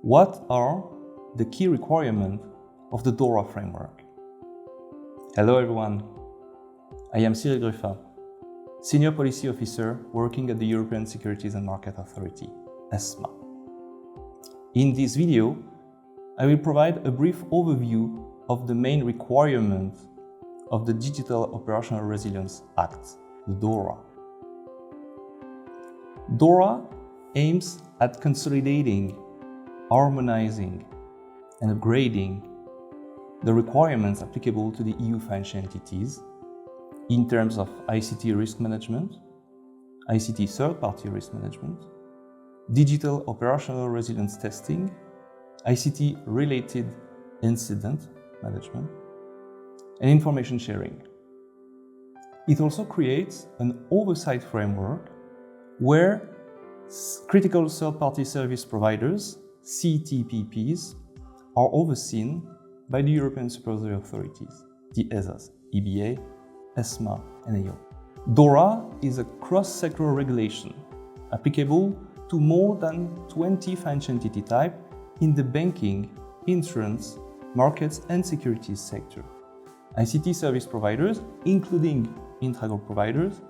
What are the key requirements of the DORA framework? Hello everyone, I am Cyril Gruffat, Senior Policy Officer working at the European Securities and Market Authority, ESMA. In this video, I will provide a brief overview of the main requirements of the Digital Operational Resilience Act, the DORA. DORA aims at consolidating, harmonizing and upgrading the requirements applicable to the EU financial entities in terms of ICT risk management, ICT third-party risk management, digital operational resilience testing, ICT-related incident management, and information sharing. It also creates an oversight framework where critical third-party service providers, CTPPs, are overseen by the European Supervisory authorities, the ESAs, EBA, ESMA, and AO. DORA is a cross-sectoral regulation applicable to more than 20 financial entity types in the banking, insurance, markets, and securities sector. ICT service providers, including intragroup providers,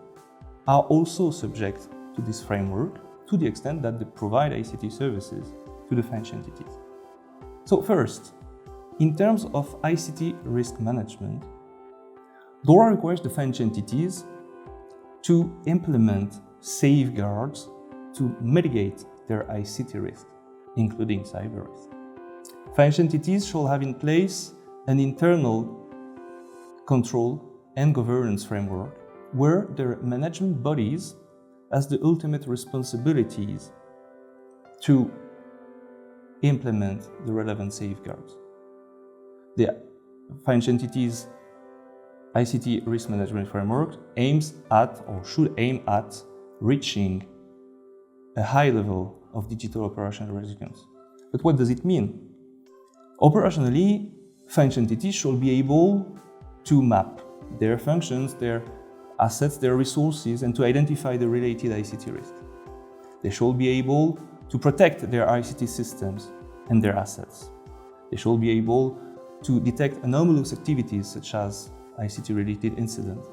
are also subject to this framework to the extent that they provide ICT services to the financial entities. So first, in terms of ICT risk management, DORA requires the financial entities to implement safeguards to mitigate their ICT risk, including cyber risk. Financial entities shall have in place an internal control and governance framework where their management bodies has the ultimate responsibilities to implement the relevant safeguards. The financial entities ICT risk management framework aims at or should aim at reaching a high level of digital operational resilience. But what does it mean? Operationally, financial entities should be able to map their functions, their assets, their resources, and to identify the related ICT risks. They should be able to protect their ICT systems and their assets. They should be able to detect anomalous activities such as ICT-related incidents.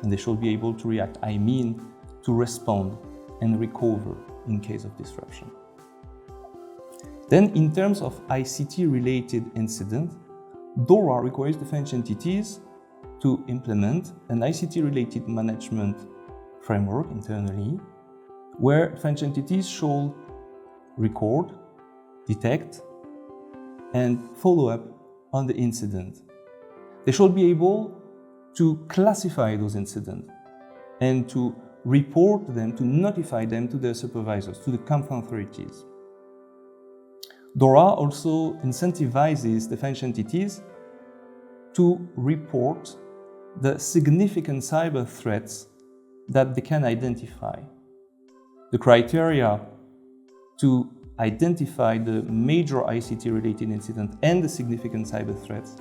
And they should be able to react, to respond and recover in case of disruption. Then, in terms of ICT-related incident, DORA requires the financial entities to implement an ICT-related management framework internally, where financial entities should record, detect, and follow up on the incident. They should be able to classify those incidents and to report them, to notify them to their supervisors, to the competent authorities. DORA also incentivizes the financial entities to report the significant cyber threats that they can identify. The criteria to identify the major ICT-related incident and the significant cyber threats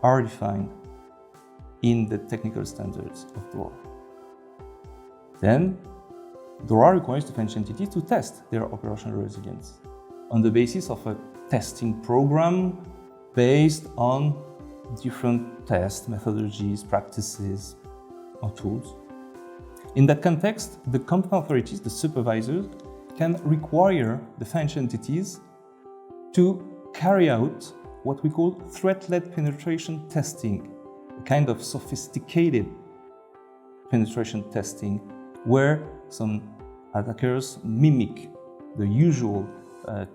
are defined in the technical standards of DORA. Then, DORA requires the financial entities to test their operational resilience on the basis of a testing program based on different test methodologies, practices, or tools. In that context, the competent authorities, the supervisors, can require the financial entities to carry out what we call threat-led penetration testing, a kind of sophisticated penetration testing where some attackers mimic the usual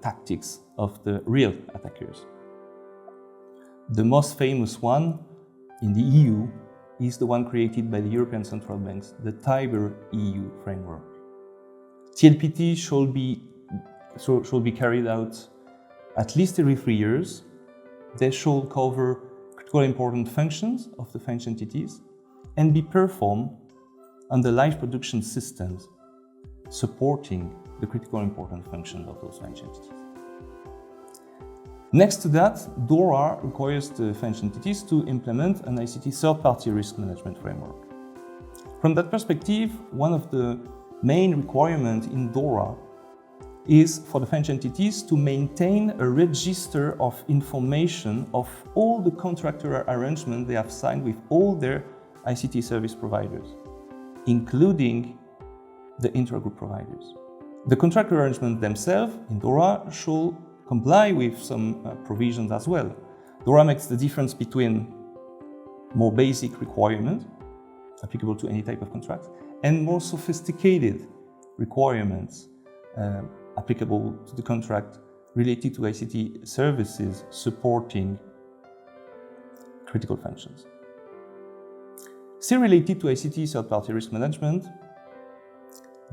tactics of the real attackers. The most famous one in the EU is the one created by the European Central Banks, the TIBER-EU framework. TLPT should be carried out at least every 3 years. They should cover critical important functions of the financial entities and be performed on the live production systems supporting the critical important functions of those financial entities. Next to that, DORA requires the financial entities to implement an ICT third-party risk management framework. From that perspective, one of the main requirements in DORA is for the French entities to maintain a register of information of all the contractual arrangements they have signed with all their ICT service providers, including the intragroup providers. The contractual arrangements themselves in DORA should comply with some provisions as well. DORA makes the difference between more basic requirements applicable to any type of contract and more sophisticated requirements applicable to the contract related to ICT services supporting critical functions. Still related to ICT third-party risk management,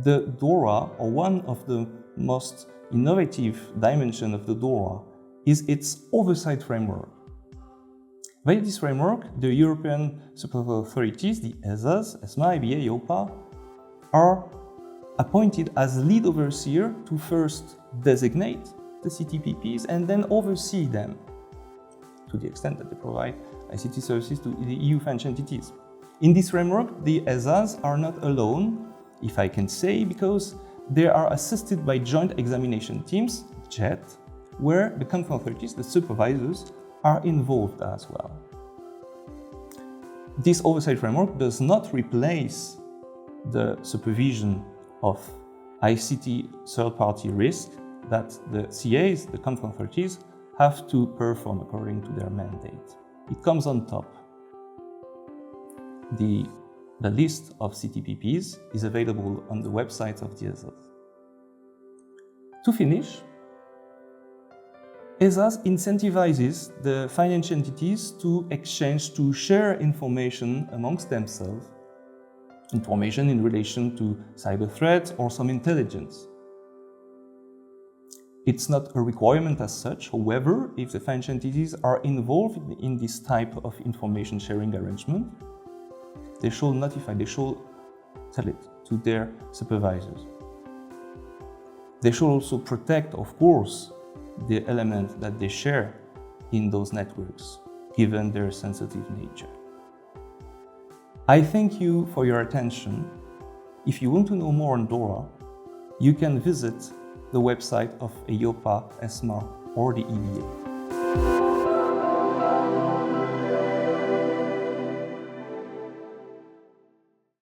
the DORA, or one of the most innovative dimensions of the DORA, is its oversight framework. Via this framework, the European supervisory authorities, the ESAs, ESMA, IBA, EIOPA, are appointed as lead overseer to first designate the CTPPs and then oversee them to the extent that they provide ICT services to the EU French entities. In this framework, the ESAs are not alone, if I can say, because they are assisted by joint examination teams, JET, where the control authorities, the supervisors, are involved as well. This oversight framework does not replace the supervision of ICT third-party risk that the CAs, the control authorities, have to perform according to their mandate. It comes on top. The list of CTPPs is available on the website of the ESAs. To finish, ESAs incentivizes the financial entities to exchange, to share information amongst themselves, information in relation to cyber threats or some intelligence. It's not a requirement as such. However, if the financial entities are involved in this type of information sharing arrangement, they should notify, they should tell it to their supervisors. They should also protect, of course, the elements that they share in those networks, given their sensitive nature. I thank you for your attention. If you want to know more on DORA, you can visit the website of EIOPA, ESMA, or the EBA.